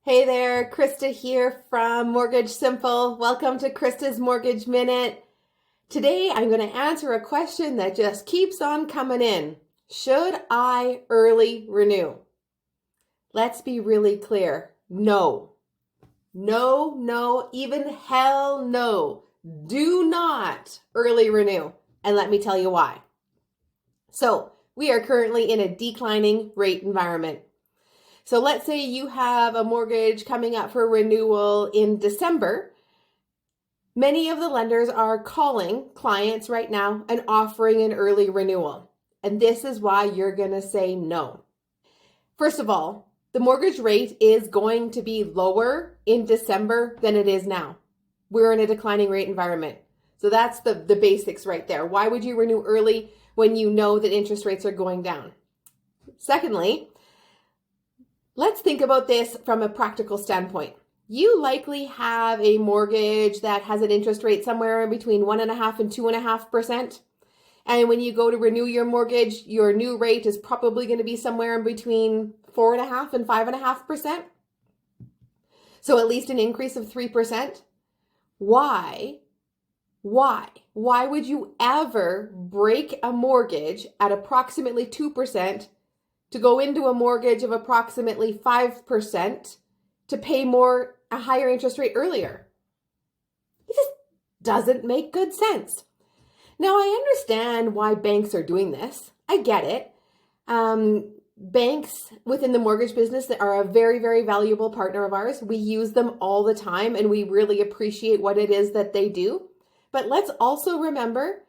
Hey there, Krista here from Mortgage Simple. Welcome to Krista's Mortgage Minute. Today I'm going to answer a question that just keeps on coming in. Should I early renew? Let's be really clear. No. No, no, even hell no. Do not early renew. And let me tell you why. So, we are currently in a declining rate environment. So let's say you have a mortgage coming up for renewal in December. Many of the lenders are calling clients right now and offering an early renewal. And this is why you're going to say no. First of all, the mortgage rate is going to be lower in December than it is now. We're in a declining rate environment. So that's the basics right there. Why would you renew early when you know that interest rates are going down? Secondly, let's think about this from a practical standpoint. You likely have a mortgage that has an interest rate somewhere in between 1.5% and 2.5%. And when you go to renew your mortgage, your new rate is probably going to be somewhere in between 4.5% and 5.5%. So at least an increase of 3%. Why would you ever break a mortgage at approximately 2% to go into a mortgage of approximately 5% to pay a higher interest rate earlier? It just doesn't make good sense. Now, I understand why banks are doing this. I get it. Banks within the mortgage business that are a very, very valuable partner of ours. We use them all the time and we really appreciate what it is that they do. But let's also remember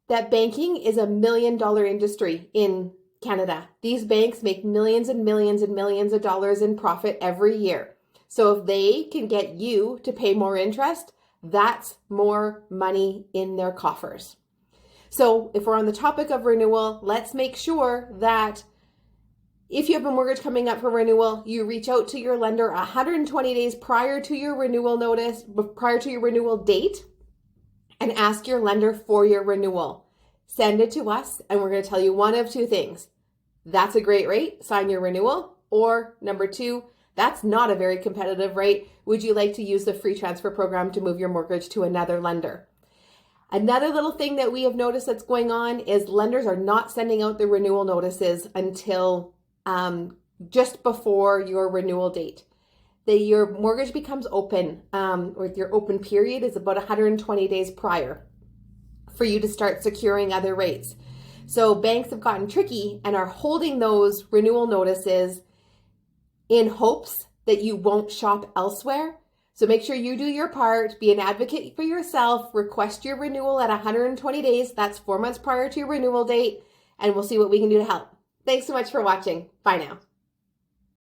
that banking is a $1 million industry in Canada. These banks make millions and millions and millions of dollars in profit every year. So if they can get you to pay more interest, that's more money in their coffers. So if we're on the topic of renewal, let's make sure that if you have a mortgage coming up for renewal, you reach out to your lender 120 days prior to your renewal notice, prior to your renewal date, and ask your lender for your renewal. Send it to us, and we're going to tell you one of two things. That's a great rate, sign your renewal. Or number two, that's not a very competitive rate. Would you like to use the free transfer program to move your mortgage to another lender? Another little thing that we have noticed that's going on is lenders are not sending out the renewal notices until just before your renewal date. Your mortgage becomes open, or your open period is about 120 days prior for you to start securing other rates. So banks have gotten tricky and are holding those renewal notices in hopes that you won't shop elsewhere. So make sure you do your part, be an advocate for yourself, request your renewal at 120 days. That's 4 months prior to your renewal date, and we'll see what we can do to help. Thanks so much for watching. Bye now.